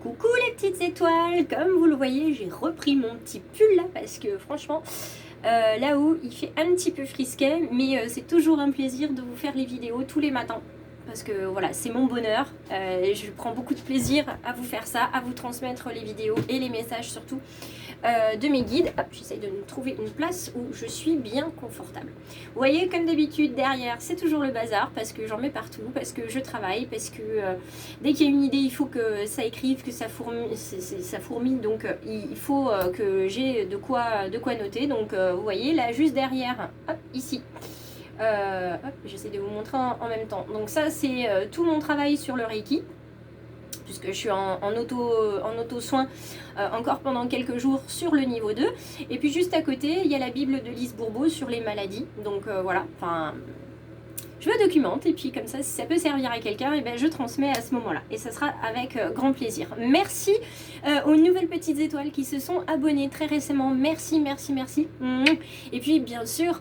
Coucou les petites étoiles, comme vous le voyez j'ai repris mon petit pull là parce que franchement là-haut il fait un petit peu frisquet, mais c'est toujours un plaisir de vous faire les vidéos tous les matins parce que voilà, c'est mon bonheur et je prends beaucoup de plaisir à vous faire ça, à vous transmettre les vidéos et les messages surtout de mes guides. Hop, j'essaye de me trouver une place où je suis bien confortable. Vous voyez, comme d'habitude, derrière c'est toujours le bazar parce que j'en mets partout, parce que je travaille, parce que dès qu'il y a une idée il faut que ça écrive, que ça fourmille, donc il faut que j'ai de quoi noter. Donc vous voyez là juste derrière, hop, ici. J'essaie de vous montrer en même temps. Donc ça c'est tout mon travail sur le Reiki, puisque je suis en auto-soin encore pendant quelques jours sur le niveau 2. Et puis juste à côté, il y a la Bible de Lise Bourbeau sur les maladies. Donc voilà, enfin, je me documente et puis comme ça, si ça peut servir à quelqu'un, et ben je transmets à ce moment-là. Et ça sera avec grand plaisir. Merci aux nouvelles petites étoiles qui se sont abonnées très récemment. Merci, merci, merci. Et puis bien sûr,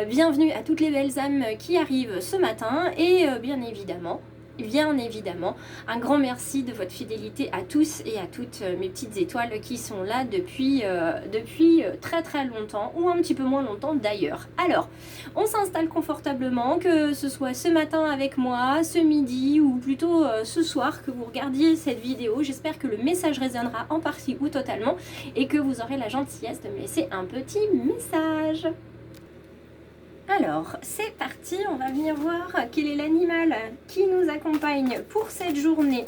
bienvenue à toutes les belles âmes qui arrivent ce matin. Et bien évidemment, un grand merci de votre fidélité à tous et à toutes mes petites étoiles qui sont là depuis très très longtemps, ou un petit peu moins longtemps d'ailleurs. Alors, on s'installe confortablement, que ce soit ce matin avec moi, ce midi ou plutôt ce soir que vous regardiez cette vidéo. J'espère que le message résonnera en partie ou totalement et que vous aurez la gentillesse de me laisser un petit message. Alors, c'est parti, on va venir voir quel est l'animal qui nous accompagne pour cette journée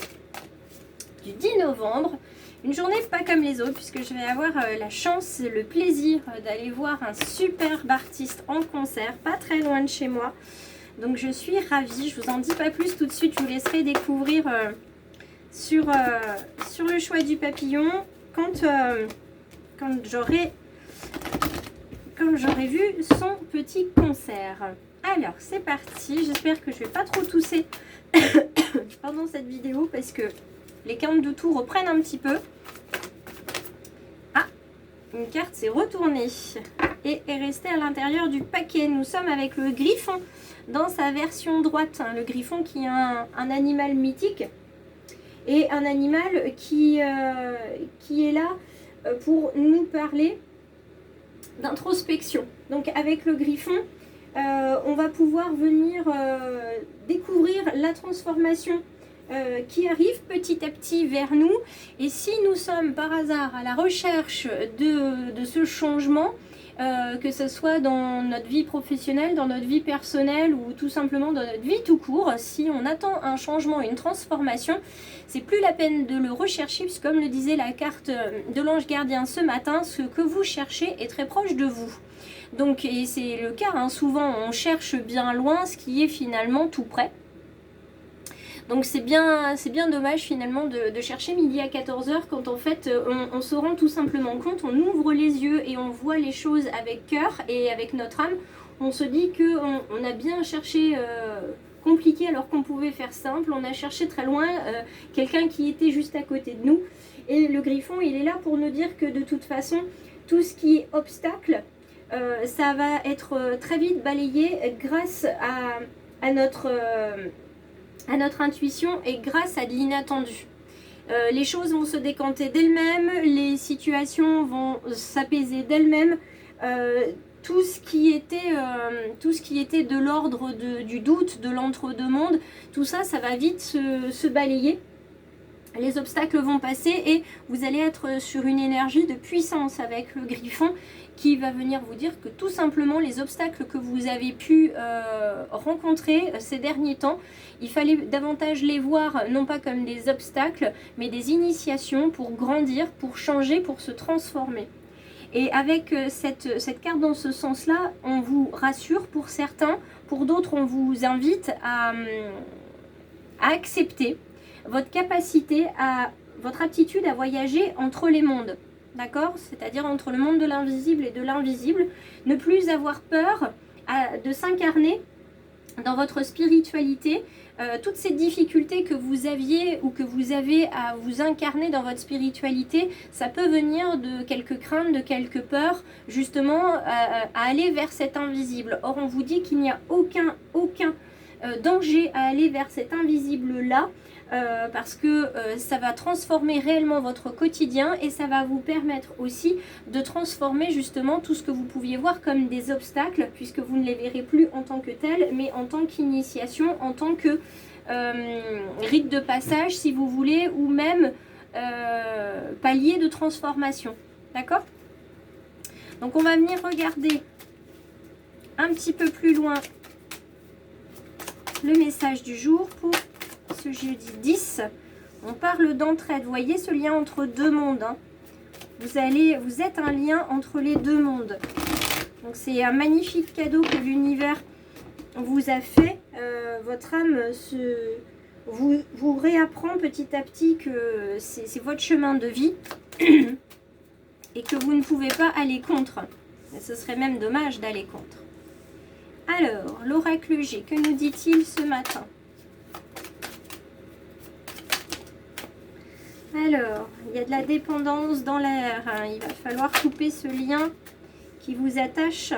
du 10 novembre. Une journée pas comme les autres, puisque je vais avoir la chance et le plaisir d'aller voir un superbe artiste en concert, pas très loin de chez moi. Donc je suis ravie, je vous en dis pas plus tout de suite, je vous laisserai découvrir sur le choix du papillon quand j'aurai vu son petit concert. Alors c'est parti, j'espère que je vais pas trop tousser pendant cette vidéo parce que les cannes de tout reprennent un petit peu. Ah, une carte s'est retournée et est restée à l'intérieur du paquet. Nous sommes avec le griffon dans sa version droite, le griffon qui est un animal mythique et un animal qui est là pour nous parler d'introspection. Donc avec le griffon, on va pouvoir venir découvrir la transformation qui arrive petit à petit vers nous. Et si nous sommes par hasard à la recherche de ce changement, que ce soit dans notre vie professionnelle, dans notre vie personnelle ou tout simplement dans notre vie tout court, si on attend un changement, une transformation, c'est plus la peine de le rechercher, puisque comme le disait la carte de l'ange gardien ce matin, ce que vous cherchez est très proche de vous. Donc, et c'est le cas, hein, souvent on cherche bien loin ce qui est finalement tout près. Donc c'est bien dommage finalement de chercher midi à 14h quand en fait on se rend tout simplement compte, on ouvre les yeux et on voit les choses avec cœur et avec notre âme. On se dit qu'on a bien cherché compliqué alors qu'on pouvait faire simple, on a cherché très loin quelqu'un qui était juste à côté de nous. Et le griffon il est là pour nous dire que de toute façon tout ce qui est obstacle, ça va être très vite balayé grâce à notre intuition et grâce à de l'inattendu. Les choses vont se décanter d'elles-mêmes, les situations vont s'apaiser d'elles-mêmes. Tout ce qui était de l'ordre du doute, de l'entre-deux-mondes, tout ça, ça va vite se balayer. Les obstacles vont passer et vous allez être sur une énergie de puissance avec le griffon qui va venir vous dire que tout simplement les obstacles que vous avez pu rencontrer ces derniers temps, il fallait davantage les voir non pas comme des obstacles mais des initiations pour grandir, pour changer, pour se transformer. Et avec cette carte dans ce sens-là, on vous rassure pour certains, pour d'autres on vous invite à accepter votre capacité, votre aptitude à voyager entre les mondes. D'accord? C'est-à-dire entre le monde de l'invisible et de l'invisible. Ne plus avoir peur de s'incarner dans votre spiritualité. Toutes ces difficultés que vous aviez ou que vous avez à vous incarner dans votre spiritualité, ça peut venir de quelques craintes, de quelques peurs, justement à aller vers cet invisible. Or, on vous dit qu'il n'y a aucun danger à aller vers cet invisible-là, parce que ça va transformer réellement votre quotidien et ça va vous permettre aussi de transformer justement tout ce que vous pouviez voir comme des obstacles, puisque vous ne les verrez plus en tant que tels, mais en tant qu'initiation, en tant que rite de passage si vous voulez, ou même palier de transformation. D'accord? Donc on va venir regarder un petit peu plus loin le message du jour pour ce jeudi 10. On parle d'entraide. Vous voyez ce lien entre deux mondes, hein. Vous êtes un lien entre les deux mondes. Donc c'est un magnifique cadeau que l'univers vous a fait. Votre âme vous réapprend petit à petit que c'est votre chemin de vie et que vous ne pouvez pas aller contre. Ce serait même dommage d'aller contre. Alors, l'oracle G, que nous dit-il ce matin? Alors, il y a de la dépendance dans l'air. Hein. Il va falloir couper ce lien qui vous attache.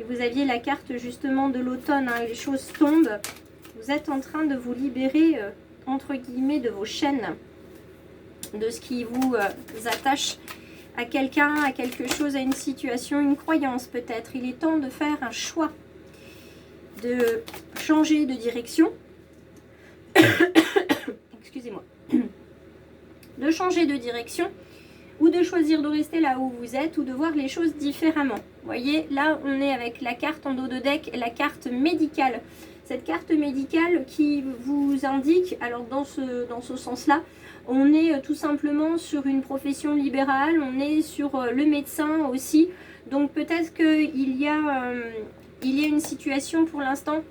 Et vous aviez la carte justement de l'automne, hein, les choses tombent. Vous êtes en train de vous libérer, entre guillemets, de vos chaînes, de ce qui vous attache à quelqu'un, à quelque chose, à une situation, une croyance peut-être. Il est temps de faire un choix, de changer de direction. Excusez-moi. De changer de direction ou de choisir de rester là où vous êtes ou de voir les choses différemment. Vous voyez, là on est avec la carte en dos de deck, la carte médicale. Cette carte médicale qui vous indique, alors dans ce sens-là, on est tout simplement sur une profession libérale, on est sur le médecin aussi. Donc peut-être qu'il y a une situation pour l'instant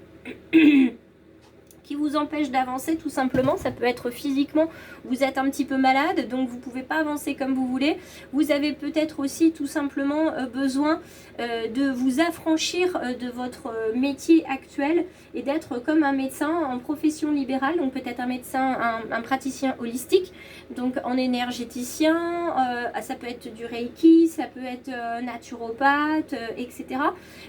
qui vous empêche d'avancer tout simplement. Ça peut être physiquement, vous êtes un petit peu malade, donc vous ne pouvez pas avancer comme vous voulez. Vous avez peut-être aussi tout simplement besoin de vous affranchir de votre métier actuel et d'être comme un médecin en profession libérale, donc peut-être un médecin, un praticien holistique, donc en énergéticien, ça peut être du Reiki, ça peut être naturopathe, etc.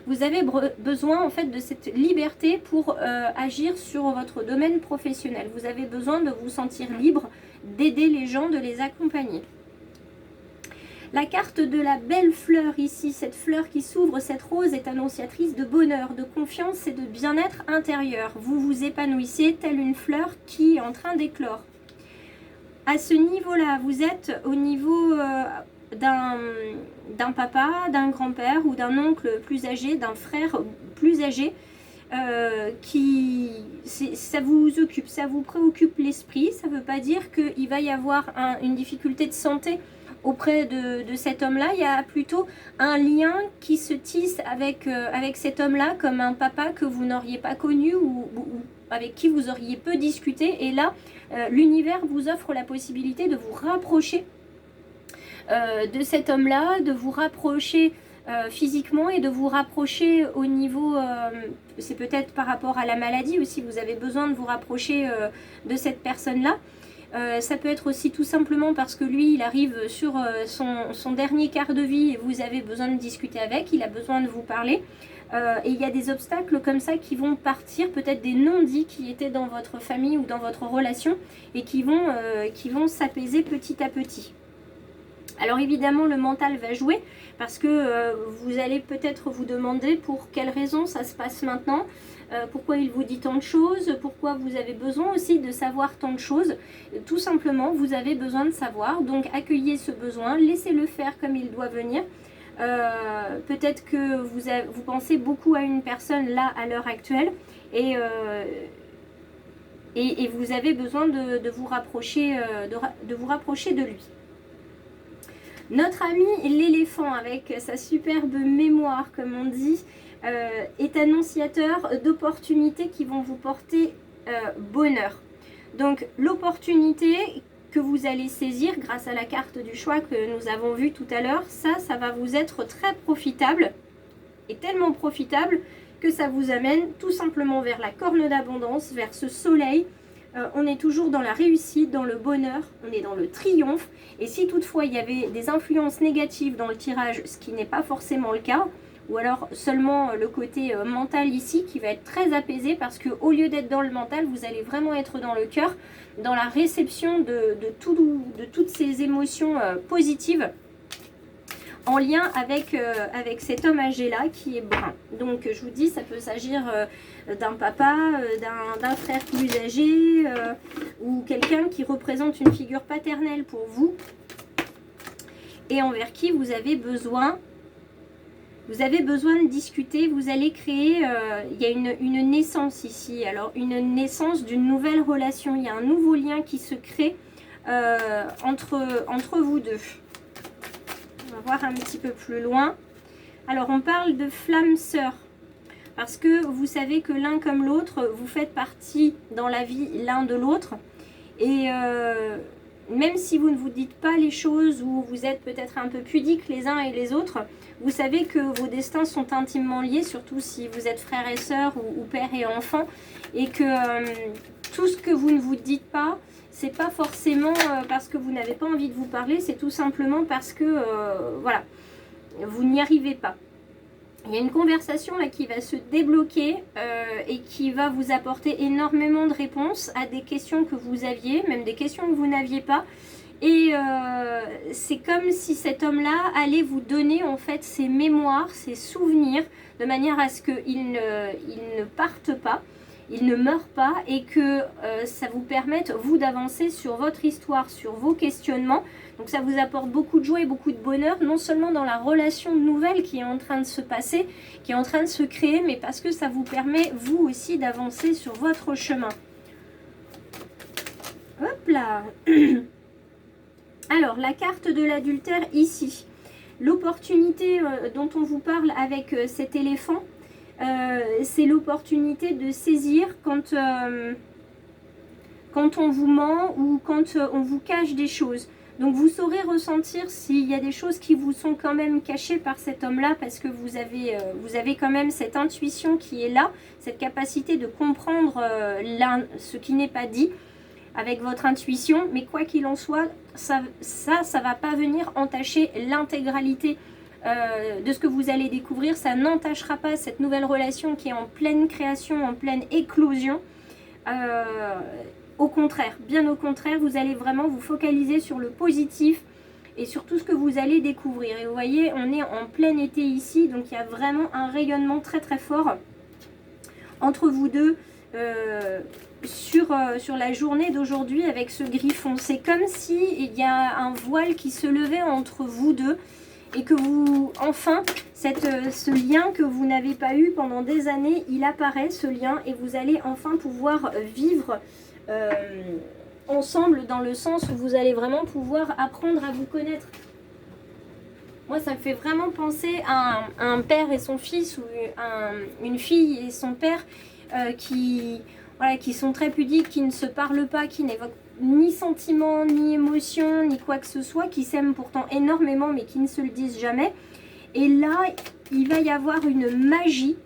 Vous avez besoin en fait de cette liberté pour agir sur votre domaine professionnel. Vous avez besoin de vous sentir libre, d'aider les gens, de les accompagner. La carte de la belle fleur ici, cette fleur qui s'ouvre, cette rose est annonciatrice de bonheur, de confiance et de bien-être intérieur. Vous vous épanouissez telle une fleur qui est en train d'éclore. À ce niveau-là, vous êtes au niveau d'un papa, d'un grand-père ou d'un oncle plus âgé, d'un frère plus âgé, ça vous occupe, ça vous préoccupe l'esprit. Ça ne veut pas dire qu'il va y avoir une difficulté de santé auprès de cet homme-là. Il y a plutôt un lien qui se tisse avec cet homme-là, comme un papa que vous n'auriez pas connu ou avec qui vous auriez peu discuté. Et là, l'univers vous offre la possibilité de vous rapprocher de cet homme-là, de vous rapprocher physiquement et de vous rapprocher au niveau, c'est peut-être par rapport à la maladie aussi, vous avez besoin de vous rapprocher de cette personne-là. Ça peut être aussi tout simplement parce que lui, il arrive sur son dernier quart de vie et vous avez besoin de discuter avec, il a besoin de vous parler. Et il y a des obstacles comme ça qui vont partir, peut-être des non-dits qui étaient dans votre famille ou dans votre relation et qui vont s'apaiser petit à petit. Alors évidemment le mental va jouer parce que vous allez peut-être vous demander pour quelle raison ça se passe maintenant, pourquoi il vous dit tant de choses, pourquoi vous avez besoin aussi de savoir tant de choses. Tout simplement vous avez besoin de savoir, donc accueillez ce besoin, laissez-le faire comme il doit venir. Peut-être que vous pensez beaucoup à une personne là à l'heure actuelle et vous avez besoin de vous rapprocher de lui. Notre ami l'éléphant, avec sa superbe mémoire, comme on dit, est annonciateur d'opportunités qui vont vous porter bonheur. Donc l'opportunité que vous allez saisir grâce à la carte du choix que nous avons vue tout à l'heure, ça va vous être très profitable, et tellement profitable que ça vous amène tout simplement vers la corne d'abondance, vers ce soleil. On est toujours dans la réussite, dans le bonheur, on est dans le triomphe. Et si toutefois il y avait des influences négatives dans le tirage, ce qui n'est pas forcément le cas, ou alors seulement le côté mental ici qui va être très apaisé, parce que au lieu d'être dans le mental, vous allez vraiment être dans le cœur, dans la réception de toutes ces émotions positives, en lien avec, avec cet homme âgé là qui est brun. Donc je vous dis, ça peut s'agir d'un papa, d'un frère plus âgé, ou quelqu'un qui représente une figure paternelle pour vous et envers qui vous avez besoin de discuter. Vous allez créer, il y a une naissance ici, alors une naissance d'une nouvelle relation, il y a un nouveau lien qui se crée entre vous deux. On va voir un petit peu plus loin. Alors on parle de flamme sœur, parce que vous savez que l'un comme l'autre, vous faites partie dans la vie l'un de l'autre, et même si vous ne vous dites pas les choses, ou vous êtes peut-être un peu pudiques les uns et les autres, vous savez que vos destins sont intimement liés, surtout si vous êtes frères et sœurs, ou père et enfant, et que tout ce que vous ne vous dites pas, c'est pas forcément parce que vous n'avez pas envie de vous parler, c'est tout simplement parce que voilà, vous n'y arrivez pas. Il y a une conversation là qui va se débloquer et qui va vous apporter énormément de réponses à des questions que vous aviez, même des questions que vous n'aviez pas. Et c'est comme si cet homme-là allait vous donner en fait ses mémoires, ses souvenirs, de manière à ce qu'il ne parte pas, il ne meurt pas, et que ça vous permette, vous, d'avancer sur votre histoire, sur vos questionnements. Donc ça vous apporte beaucoup de joie et beaucoup de bonheur, non seulement dans la relation nouvelle qui est en train de se passer, qui est en train de se créer, mais parce que ça vous permet, vous aussi, d'avancer sur votre chemin. Hop là. Alors, la carte de l'adultère ici. L'opportunité dont on vous parle avec cet éléphant, c'est l'opportunité de saisir quand on vous ment, ou quand on vous cache des choses. Donc vous saurez ressentir s'il y a des choses qui vous sont quand même cachées par cet homme-là, parce que vous avez quand même cette intuition qui est là, cette capacité de comprendre ce qui n'est pas dit avec votre intuition. Mais quoi qu'il en soit, ça va pas venir entacher l'intégralité de ce que vous allez découvrir. Ça n'entachera pas cette nouvelle relation qui est en pleine création, en pleine éclosion. Au contraire, bien au contraire, vous allez vraiment vous focaliser sur le positif et sur tout ce que vous allez découvrir. Et vous voyez, on est en plein été ici, donc il y a vraiment un rayonnement très très fort entre vous deux sur la journée d'aujourd'hui avec ce griffon. C'est comme s'il y a un voile qui se levait entre vous deux, et que vous, enfin, ce lien que vous n'avez pas eu pendant des années, il apparaît, ce lien, et vous allez enfin pouvoir vivre ensemble, dans le sens où vous allez vraiment pouvoir apprendre à vous connaître. Moi, ça me fait vraiment penser à un père et son fils, ou une fille et son père qui sont très pudiques, qui ne se parlent pas, qui n'évoquent ni sentiments, ni émotions, ni quoi que ce soit, qui s'aiment pourtant énormément, mais qui ne se le disent jamais. Et là, il va y avoir une magie.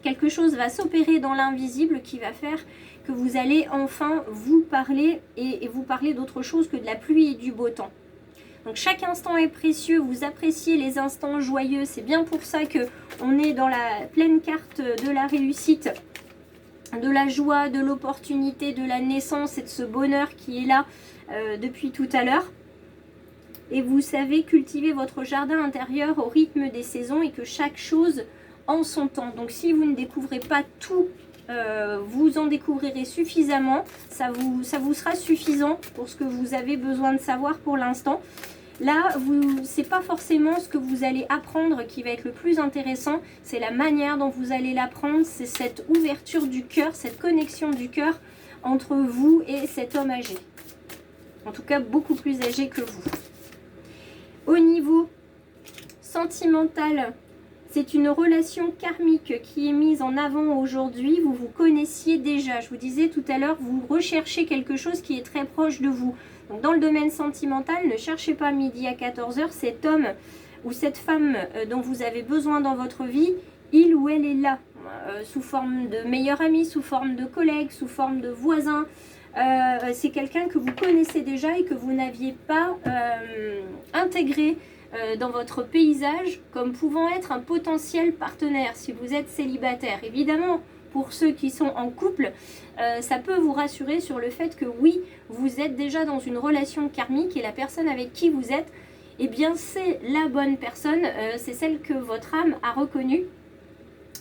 Quelque chose va s'opérer dans l'invisible qui va faire que vous allez enfin vous parler, et vous parler d'autre chose que de la pluie et du beau temps. Donc chaque instant est précieux, vous appréciez les instants joyeux. C'est bien pour ça que on est dans la pleine carte de la réussite, de la joie, de l'opportunité, de la naissance et de ce bonheur qui est là depuis tout à l'heure. Et vous savez cultiver votre jardin intérieur au rythme des saisons, et que chaque chose en son temps. Donc si vous ne découvrez pas tout, vous en découvrirez suffisamment. Ça vous sera suffisant pour ce que vous avez besoin de savoir pour l'instant. Là, c'est pas forcément ce que vous allez apprendre qui va être le plus intéressant, c'est la manière dont vous allez l'apprendre, c'est cette ouverture du cœur, cette connexion du cœur entre vous et cet homme âgé. En tout cas, beaucoup plus âgé que vous. Au niveau sentimental, c'est une relation karmique qui est mise en avant aujourd'hui. Vous vous connaissiez déjà. Je vous disais tout à l'heure, vous recherchez quelque chose qui est très proche de vous. Donc dans le domaine sentimental, ne cherchez pas midi à 14 h. Cet homme ou cette femme dont vous avez besoin dans votre vie, il ou elle est là. Sous forme de meilleur ami, sous forme de collègue, sous forme de voisin. C'est quelqu'un que vous connaissez déjà et que vous n'aviez pas intégré dans votre paysage comme pouvant être un potentiel partenaire si vous êtes célibataire. Évidemment, pour ceux qui sont en couple, ça peut vous rassurer sur le fait que oui, vous êtes déjà dans une relation karmique et la personne avec qui vous êtes, eh bien c'est la bonne personne, c'est celle que votre âme a reconnue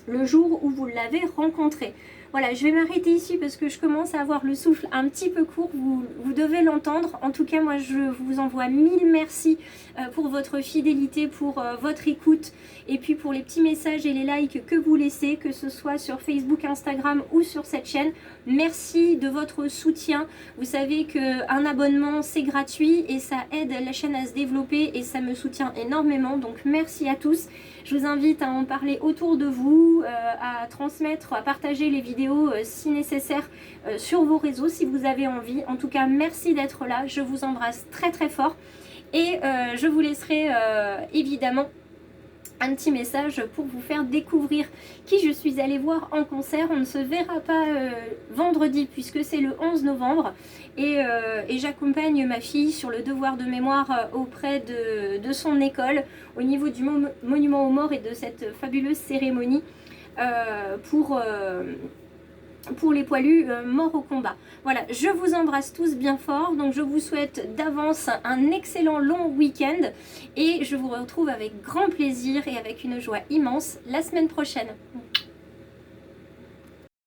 le jour où vous l'avez rencontrée. Voilà, je vais m'arrêter ici parce que je commence à avoir le souffle un petit peu court, vous devez l'entendre. En tout cas, moi je vous envoie 1000 merci pour votre fidélité, pour votre écoute et puis pour les petits messages et les likes que vous laissez, que ce soit sur Facebook, Instagram ou sur cette chaîne. Merci de votre soutien. Vous savez qu'un abonnement c'est gratuit et ça aide la chaîne à se développer et ça me soutient énormément. Donc merci à tous. Je vous invite à en parler autour de vous, à transmettre, à partager les vidéos si nécessaire sur vos réseaux si vous avez envie. En tout cas, merci d'être là. Je vous embrasse très très fort et je vous laisserai évidemment un petit message pour vous faire découvrir qui je suis allée voir en concert. On ne se verra pas vendredi puisque c'est le 11 novembre et j'accompagne ma fille sur le devoir de mémoire auprès de son école au niveau du monument aux morts et de cette fabuleuse cérémonie pour les poilus morts au combat. Voilà, je vous embrasse tous bien fort, donc je vous souhaite d'avance un excellent long week-end et je vous retrouve avec grand plaisir et avec une joie immense la semaine prochaine.